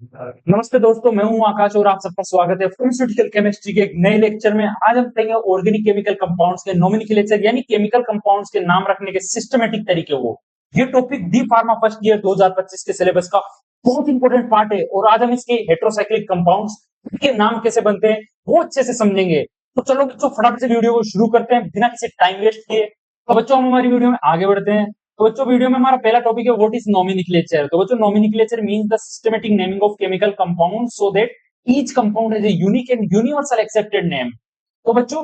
नमस्ते दोस्तों, मैं हूं आकाश और आप सबका स्वागत है फार्मास्यूटिकल केमिस्ट्री के एक नए लेक्चर में। आज हम पढ़ेंगे ऑर्गेनिक केमिकल कंपाउंड्स के नोमेनक्लेचर यानी केमिकल कंपाउंड्स के नाम रखने के सिस्टमेटिक तरीके को। ये topic D pharma first year 2025 के सिलेबस का बहुत इंपॉर्टेंट पार्ट है और आज हम इसके हेटेरोसाइक्लिक कंपाउंड्स के नाम कैसे बनते हैं वो अच्छे से समझेंगे। तो चलो बच्चों, फटाफट से वीडियो को शुरू करते हैं बिना किसी टाइम वेस्ट किए। तो बच्चों, हम हमारी वीडियो में आगे बढ़ते हैं। तो बच्चों, वीडियो में हमारा पहला टॉपिक है व्हाट इज नोमेनक्लेचर। तो बच्चों, nomenclature means the systematic naming of chemical compound so that each compound has a unique and universal accepted name. तो बच्चों,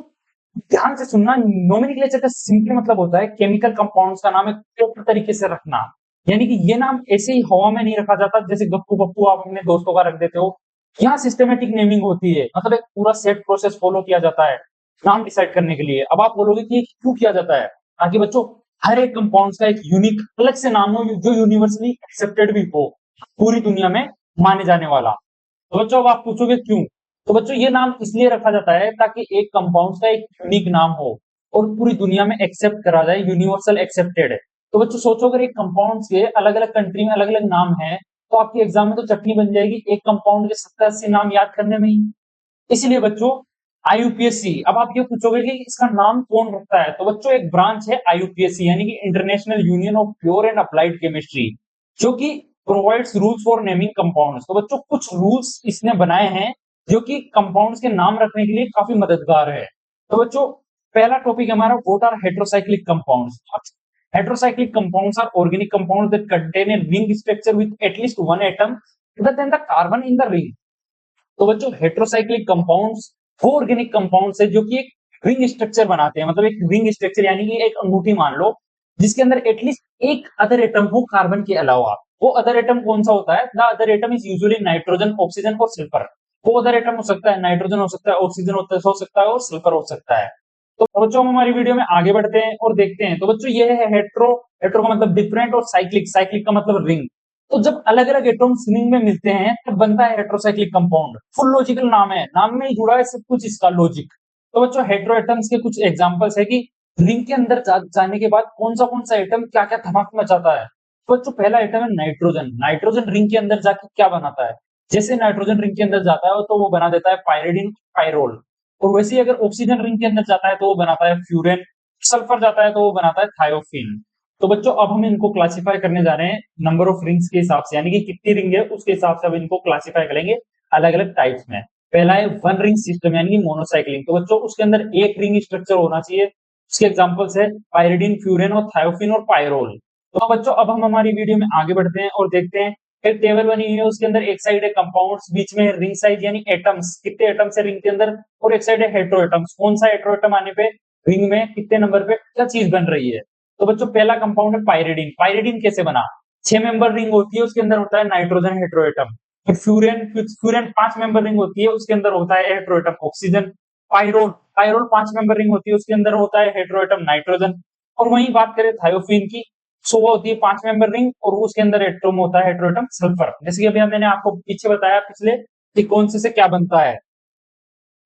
ध्यान से सुनना, नोमेनक्लेचर का सिंपल मतलब होता है केमिकल कंपाउंड्स का नाम एक प्रॉपर तरीके से रखना। यानी कि ये नाम ऐसे ही हवा में नहीं रखा जाता जैसे गप्पू पप्पू आप अपने दोस्तों का रख देते हो। यहाँ सिस्टमैटिक नेमिंग होती है, मतलब एक पूरा सेट प्रोसेस फॉलो किया जाता है नाम डिसाइड करने के लिए। अब आप बोलोगे कि ये क्यों किया जाता है? ताकि बच्चों हर एक कंपाउंड्स का एक यूनिक अलग से नाम हो जो यूनिवर्सली एक्सेप्टेड भी हो, पूरी दुनिया में माने जाने वाला। तो बच्चों, अब आप पूछोगे क्यों? तो बच्चों, ये नाम इसलिए रखा जाता है ताकि एक कंपाउंड का एक यूनिक नाम हो और पूरी दुनिया में एक्सेप्ट करा जाए, यूनिवर्सल एक्सेप्टेड है। तो बच्चों सोचो, अगर एक कंपाउंड के अलग अलग कंट्री में अलग अलग नाम है तो आपके एग्जाम में तो चटनी बन जाएगी एक कंपाउंड के 70-80 नाम याद करने में ही। इसलिए बच्चों, आईयूपीएससी, अब आप ये पूछोगे कि इसका नाम कौन रखता है? तो बच्चों, एक ब्रांच है आईयूपीएससी यानी कि international union of pure and applied chemistry, जो कि provides rules for naming compounds. तो बच्चों, कुछ रूल्स इसने बनाए हैं जो कि कंपाउंड्स के नाम रखने के लिए काफी मददगार है। तो बच्चों, पहला टॉपिक हमारा what are heterocyclic compounds. Heterocyclic compounds are organic compounds that contain a ring structure with at least one atom other than the carbon in the ring. तो बच्चों, हेटेरोसाइक्लिक कंपाउंड्स वो ऑर्गेनिक कंपाउंड्स है जो कि एक रिंग स्ट्रक्चर बनाते हैं, मतलब एक रिंग स्ट्रक्चर यानी कि एक अंगूठी मान लो जिसके अंदर एटलीस्ट एक अदर एटम हो कार्बन के अलावा। वो अदर एटम कौन सा होता है? The other atom is usually nitrogen, oxygen और सल्फर। वो अदर एटम हो सकता है नाइट्रोजन, हो सकता है ऑक्सीजन, हो सकता है और सल्फर हो सकता है। तो बच्चों, हम हमारी वीडियो में आगे बढ़ते हैं और देखते हैं। तो बच्चों, ये है हेट्रो। हेट्रो का मतलब डिफरेंट और साइक्लिक, साइक्लिक का मतलब रिंग। तो जब अलग अलग एटॉम्स रिंग में मिलते हैं तब बनता है हेटेरोसाइक्लिक कंपाउंड। फुल लॉजिकल नाम है, नाम में ही जुड़ा है सब कुछ इसका लॉजिक। तो बच्चों, हेटेरो एटम्स के कुछ एग्जांपल्स है कि रिंग के अंदर जाने के बाद कौन सा एटम क्या क्या धमाका मचाता है। तो बच्चों, पहला एटम है नाइट्रोजन। नाइट्रोजन रिंग के अंदर जाके क्या बनाता है? जैसे नाइट्रोजन रिंग के अंदर जाता है तो वो बना देता है पायरिडिन, पायरोल। और वैसे ही अगर ऑक्सीजन रिंग के अंदर जाता है तो वो बनाता है फ्यूरेन। सल्फर जाता है तो वो बनाता है थायोफिन। तो बच्चों, अब हम इनको क्लासिफाई करने जा रहे हैं नंबर ऑफ रिंग्स के हिसाब से, यानी कि कितनी रिंग है उसके हिसाब से अब इनको क्लासिफाई करेंगे अलग अलग टाइप्स में। पहला है वन रिंग सिस्टम यानी कि मोनोसाइक्लिंग। तो बच्चों, उसके अंदर एक रिंग स्ट्रक्चर होना चाहिए। उसके एग्जांपल्स है पायरिडिन, फ्यूरेन और थायोफिन और पायरोल। तो बच्चों, अब हम हमारी वीडियो में आगे बढ़ते हैं और देखते हैं। फिर टेबल बनी हुई है, उसके अंदर एक साइड है कंपाउंड्स, बीच में रिंग साइज यानी एटम्स, कितने एटम्स है रिंग के अंदर, और एक साइड है हेटेरो एटम्स, कौन सा हेटेरो एटम आने पे रिंग में कितने नंबर पे क्या चीज बन रही है। तो बच्चों, पहला कंपाउंड है पायरिडिन। पायरिडिन कैसे बना? 6 मेंबर रिंग होती है, उसके अंदर होता है नाइट्रोजन हेटेरोएटम। फिर फ्यूरेन, फ्यूरेन 5 मेंबर रिंग होती है, उसके अंदर होता है heteroatom oxygen. Pyrrole, pyrrole 5 member ring होती है, उसके अंदर होता है हेटेरोएटम नाइट्रोजन। और वहीं बात करें थायोफिन की, सो वो होती है 5 मेंबर रिंग और उसके अंदर एटम होता है हेटेरोएटम सल्फर। जैसे कि अभी मैंने आपको पीछे बताया पिछले कि कौन से क्या बनता है।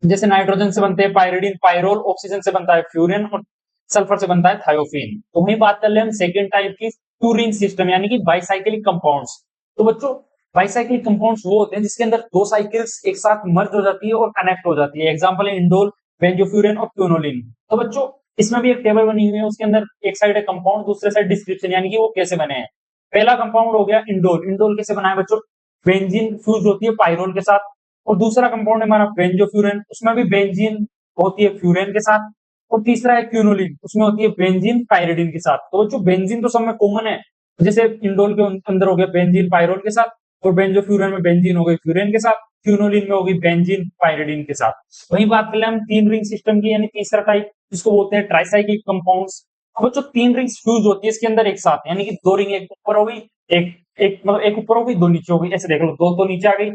जैसे नाइट्रोजन से बनते हैं पायरिडिन, पायरोल, ऑक्सीजन से बनता है फ्यूरिन और सल्फर से बनता है थायोफिन। तो वहीं बात कर ले हम सेकंड टाइप की, टू रिंग सिस्टम यानी कि बाइसाइक्लिक कंपाउंड्स। तो बच्चों, बाइसाइक्लिक कंपाउंड्स वो होते हैं जिसके अंदर दो साइकिल्स एक साथ मर्ज हो जाती है और कनेक्ट हो जाती है। एग्जांपल है इंडोल, बेंजोफ्यूरिन और क्विनोलिन। तो बच्चों, इसमें भी एक टेबल बनी हुई है, उसके अंदर एक साइड है कंपाउंड, दूसरे साइड डिस्क्रिप्शन यानी कि वो कैसे बने हैं। पहला कंपाउंड हो गया इंडोल। इंडोल कैसे बना है बच्चों? बेंजीन फ्यूज होती है पायरोल के साथ। और दूसरा कंपाउंड है हमारा बेंजोफ्यूरेन, उसमें भी बेंजीन होती है फ्यूरेन के साथ। और तीसरा है क्यूनोलिन, उसमें होती है बेंजीन पायरिडिन के साथ। तो जो बेंजीन तो सब में कॉमन है, जैसे इंडोल के अंदर हो गया बेंजीन पायरोल के साथ, और बेंजोफ्यूरेन में बेंजीन हो गई फ्यूरेन के साथ, क्यूनोलिन में होगी बेंजीन पायरिडिन के साथ। वहीं बात कर ले हम तीन रिंग सिस्टम की, यानी तीसरा टाइप जिसको बोलते हैं ट्राइसाइक्लिक कंपाउंड्स। अब जो तीन रिंग्स फ्यूज होती है इसके अंदर एक साथ, यानी कि दो रिंग एक ऊपर हो गई, एक एक मतलब एक ऊपर हो गई दो नीचे हो गई, ऐसे देख लो, दो तो नीचे आ गई,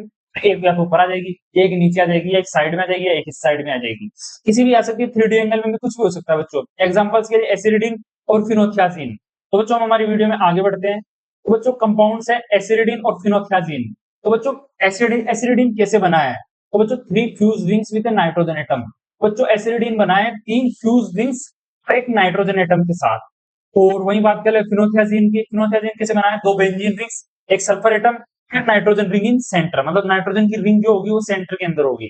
एक या तो ऊपर आ जाएगी, एक नीचे आ जाएगी, एक साइड में आ जाएगी, एक इस साइड में आ जाएगी। किसी भी आ सकती है, 3D एंगल में भी कुछ भी हो सकता है बच्चों। एग्जांपल्स के लिए एसिडिन और फिनोथियाजिन। तो बच्चों, हम हमारी वीडियो में आगे बढ़ते हैं। तो बच्चों, कंपाउंड्स है एसिडिन और फिनोथियाजिन। तो बच्चों, एसिडिन एसिडिन कैसे बना है? तो बच्चों, 3 fuse rings with nitrogen atom. बच्चों, एसिडिन बना है 3 फ्यूज रिंग्स एक नाइट्रोजन एटम के साथ। और वहीं बात कर ले फिनोथियाजिन की, फिनोथियाजिन कैसे बना है? 2 बेंजीन रिंग्स, एक sulphur atom nitrogen ring in centre, मतलब नाइट्रोजन की रिंग जो होगी वो सेंटर के अंदर होगी।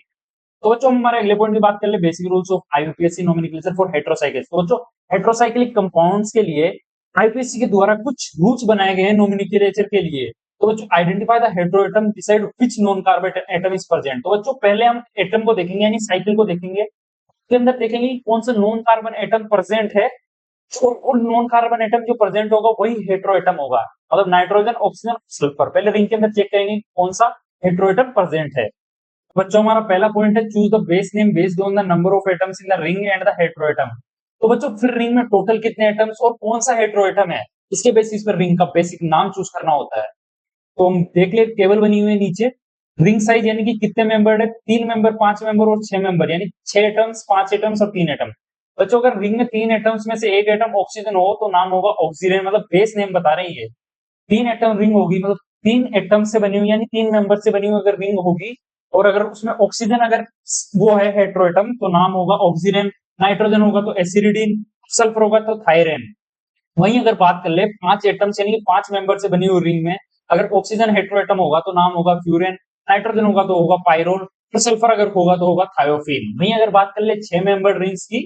तो बच्चों हम हमारे अगले पॉइंट की बात कर ले, basic rules of IUPAC nomenclature for heterocyclic. तो बच्चों हेटेरोसाइक्लिक कंपाउंड्स के लिए आईयूपीएसी के द्वारा कुछ रूल्स बनाए गए हैं नोमेनक्लेचर के लिए। तो बच्चों identify the heteroatom, decide which non carbon atom is present. तो बच्चों पहले हम एटम को देखेंगे यानी साइकिल को देखेंगे, उसके अंदर देखेंगे कौन सा नॉन कार्बन एटम प्रेजेंट है, और नॉन कार्बन एटम जो प्रेजेंट होगा वही हेटेरोएटम होगा, मतलब नाइट्रोजन, ऑक्सीजन, सल्फर। पहले रिंग के अंदर चेक करेंगे कौन सा हेटेरोएटम प्रेजेंट है। बच्चों हमारा पहला पॉइंट है, choose the base name based on the number of atoms in the ring and the heteroatom. तो बच्चों फिर रिंग में टोटल कितने एटम्स और कौन सा हेटेरोएटम है, इसके बेसिस पर रिंग का बेसिक नाम चूज करना होता है। तो हम देख ले, टेबल बनी हुई है नीचे। रिंग साइज यानी कि कितने मेंबर है, 3 मेंबर, 5 मेंबर और 6 मेंबर, यानी 6 एटम्स, 5 एटम्स और 3 एटम। बच्चों अगर रिंग में 3 एटम्स में से एक एटम ऑक्सीजन हो तो नाम होगा ऑक्सीजन, मतलब बेस नेम बता रही है। 3 एटम रिंग होगी, मतलब 3 एटम से बनी हुई यानी 3 मेंबर से बनी हुई अगर रिंग होगी, और अगर उसमें ऑक्सीजन अगर वो है हेटेरोएटम तो नाम होगा ऑक्सीजन, नाइट्रोजन होगा तो एसिडिन, सल्फर होगा तो थायरेन। वहीं अगर बात कर ले 5 एटम्स यानी कि 5 मेंबर से बनी हुई रिंग में अगर ऑक्सीजन हेटेरोएटम होगा तो नाम होगा फ्यूरेन, नाइट्रोजन होगा तो होगा पायरोल, तो सल्फर अगर होगा तो होगा थायोफिन। वहीं अगर बात कर ले 6 मेंबर रिंग्स की,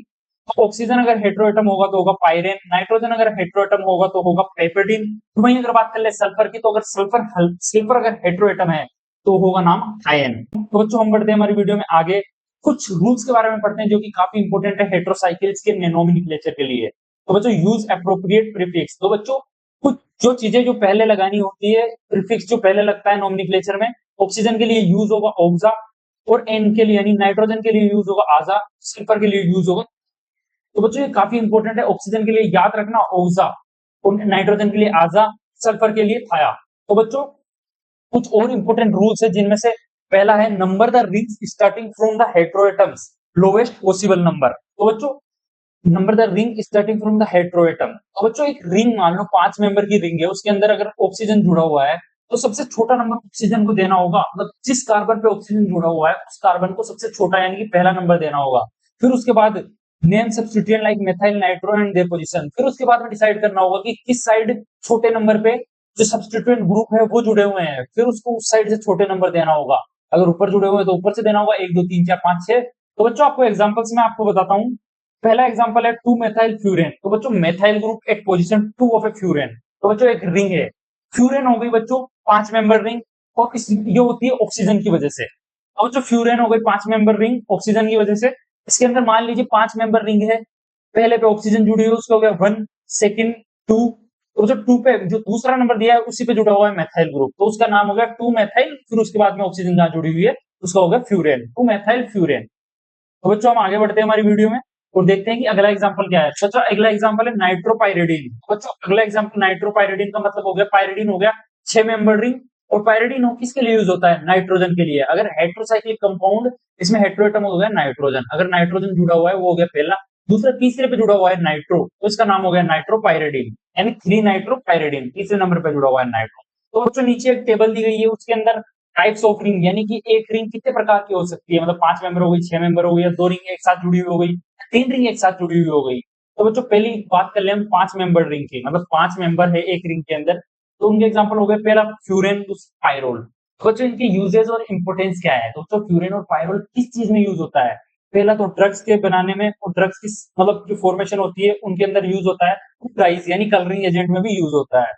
तो ऑक्सीजन अगर हेटेरोएटम होगा तो होगा पायरेन, नाइट्रोजन अगर हेटेरोएटम होगा तो होगा पाइपेडिन। वहीं अगर बात कर ले सल्फर की, तो अगर सल्फर अगर हेटेरोएटम है तो होगा नाम थायन। तो बच्चों हम बढ़ते हैं हमारी वीडियो में आगे, कुछ रूल्स के बारे में पढ़ते हैं जो कि काफी इंपॉर्टेंट है हेटेरोसाइकिल्स के नोमेनक्लेचर के लिए। तो बच्चों यूज एप्रोप्रिएट प्रीफिक्स। तो बच्चों कुछ जो चीजें जो पहले लगानी होती है, प्रीफिक्स जो पहले लगता है नोमेनक्लेचर में, ऑक्सीजन के लिए यूज होगा ऑक्सा, और एन के लिए यानी नाइट्रोजन के लिए यूज होगा आजा, सल्फर के लिए यूज होगा। तो बच्चों ये काफी इंपॉर्टेंट है, ऑक्सीजन के लिए याद रखना ऑक्सा, और नाइट्रोजन के लिए आजा, सल्फर के लिए थाया। तो बच्चों कुछ और इंपॉर्टेंट रूल्स है जिनमें से पहला है number the rings starting from the heteroatoms, lowest possible number. तो बच्चों number the ring starting from the heteroatom. तो बच्चों एक रिंग मान लो 5 मेंबर की रिंग है, उसके अंदर अगर ऑक्सीजन जुड़ा हुआ है तो सबसे छोटा नंबर ऑक्सीजन को देना होगा, मतलब जिस कार्बन पे ऑक्सीजन जुड़ा हुआ है उस कार्बन को सबसे छोटा यानी कि पहला नंबर देना होगा। फिर उसके बाद name substituent like methyl nitro and their position. फिर उसके बाद में डिसाइड करना होगा कि किस साइड छोटे नंबर पे जो सब्स्टिट्यूएंट ग्रुप है वो जुड़े हुए हैं, फिर उसको उस साइड से छोटे नंबर देना होगा। अगर ऊपर जुड़े हुए हैं तो ऊपर से देना होगा 1 2 3 4 5 6। तो बच्चों आपको एग्जांपल्स में आपको बताता हूँ। पहला एग्जांपल है 2 मेथाइल फ्यूरेन। तो बच्चों methyl group at position 2 of a furan. तो बच्चों एक रिंग है, फ्यूरेन हो गई बच्चों 5 मेंबर रिंग, और इस ये होती है ऑक्सीजन की वजह से। और जो फ्यूरेन हो गई 5 मेंबर रिंग ऑक्सीजन की वजह से। इसके अंदर मान लीजिए 5 मेंबर रिंग है, पहले पे ऑक्सीजन जुड़ी हुई है उसका हो गया 1, सेकंड 2, तो जो 2 पे जो दूसरा नंबर दिया है उसी पे जुड़ा हुआ है मेथाइल ग्रुप, तो उसका नाम हो गया 2 मेथाइल, फिर उसके बाद में ऑक्सीजन जहां जुड़ी हुई है उसका हो गया फ्यूरेन, 2 मेथाइल फ्यूरेन। तो बच्चों हम आगे बढ़ते हैं हमारी वीडियो में और देखते हैं कि अगला एग्जांपल क्या है। बच्चों अगला एग्जांपल है नाइट्रोपाइरिडीन। बच्चों अगला एग्जांपल नाइट्रोपाइरिडीन का मतलब हो गया, पाइरिडीन हो गया 6 मेंबर रिंग, और पाइरिडीन किसके लिए यूज होता है, नाइट्रोजन के लिए। अगर हेटेरोसाइक्लिक कंपाउंड इसमें हेटेरोएटम हो गया नाइट्रोजन, अगर नाइट्रोजन जुड़ा हुआ है वो हो गया पहला, दूसरा तीसरे पे जुड़ा हुआ है नाइट्रो, तो इसका नाम हो गया नाइट्रोपाइरिडीन, यानी 3 नाइट्रोपाइरिडीन, तीसरे नंबर पे जुड़ा हुआ है नाइट्रो। तो बच्चों नीचे एक टेबल दी गई है, उसके अंदर टाइप्स ऑफ रिंग, यानी कि एक रिंग कितने प्रकार की हो सकती है, मतलब 5 मेंबर हो गई, 6 मेंबर हो गई, या 2 रिंग एक साथ जुड़ी हुई हो गई, 3 रिंग एक साथ जुड़ी हुई हो गई। तो बच्चों पहली बात कर ले हम 5 मेंबर रिंग की, मतलब 5 मेंबर है एक रिंग के अंदर, तो उनके एग्जाम्पल हो गए पहला फ्यूरेन, पायरोल। तो बच्चों इनके यूजेज और इंपोर्टेंस क्या है, दोस्तों फ्यूरेन और पायरोल किस चीज में यूज होता है। पहला तो ड्रग्स के बनाने में, और ड्रग्स की मतलब जो फॉर्मेशन होती है उनके अंदर यूज होता है, डाइज यानी कलरिंग एजेंट में भी यूज होता है।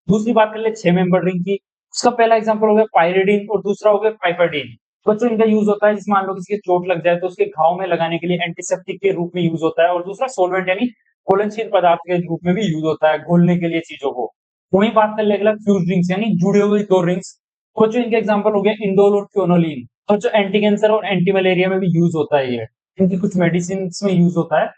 दूसरी बात कर ले 6 मेंबर रिंग की, उसका पहला एग्जांपल हो गया पाइरिडीन और दूसरा हो गया पाइपरडीन। बच्चों इनका यूज होता है जिस मान लो किसी के चोट लग जाए तो उसके घाव में लगाने के लिए एंटीसेप्टिक के रूप में यूज होता है, और दूसरा सोलवेंट यानी घुलनशील पदार्थ के रूप में भी यूज होता है घोलने के लिए चीजों को। वही बात कर ले अगला फ्यूज रिंग्स यानी जुड़े हुए 2 रिंग्स। बच्चों इनके एग्जांपल हो गए इंडोल और क्योनोलिन। बच्चों एंटी कैंसर और एंटी मलेरिया में भी यूज होता है ये, इनकी कुछ मेडिसिन में यूज होता है।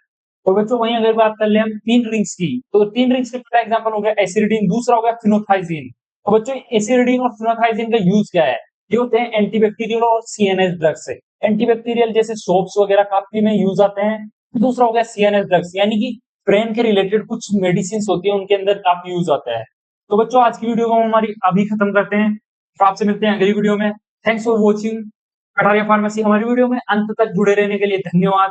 और बच्चों वहीं अगर बात कर ले हम 3 रिंग्स की, तो 3 रिंग्स का पहला एग्जांपल हो गया एसिडिन, दूसरा हो गया फिनोथाइजीन। तो बच्चों एसिडिन और फिनोथाइजीन का यूज क्या है, ये होते हैं एंटीबैक्टीरियल और सीएनएस ड्रग्स से। एंटीबैक्टीरियल जैसे सोप्स वगैरह काफी में यूज आते हैं। दूसरा हो गया सीएनएस ड्रग्स, यानी कि ब्रेन के रिलेटेड कुछ मेडिसिन होती है उनके अंदर काफी यूज आता है। तो बच्चों आज की वीडियो को हम हमारी अभी खत्म करते हैं, तो आपसे मिलते हैं अगली वीडियो में। Thanks for watching Kataria pharmacy. हमारी वीडियो में अंत तक जुड़े रहने के लिए धन्यवाद।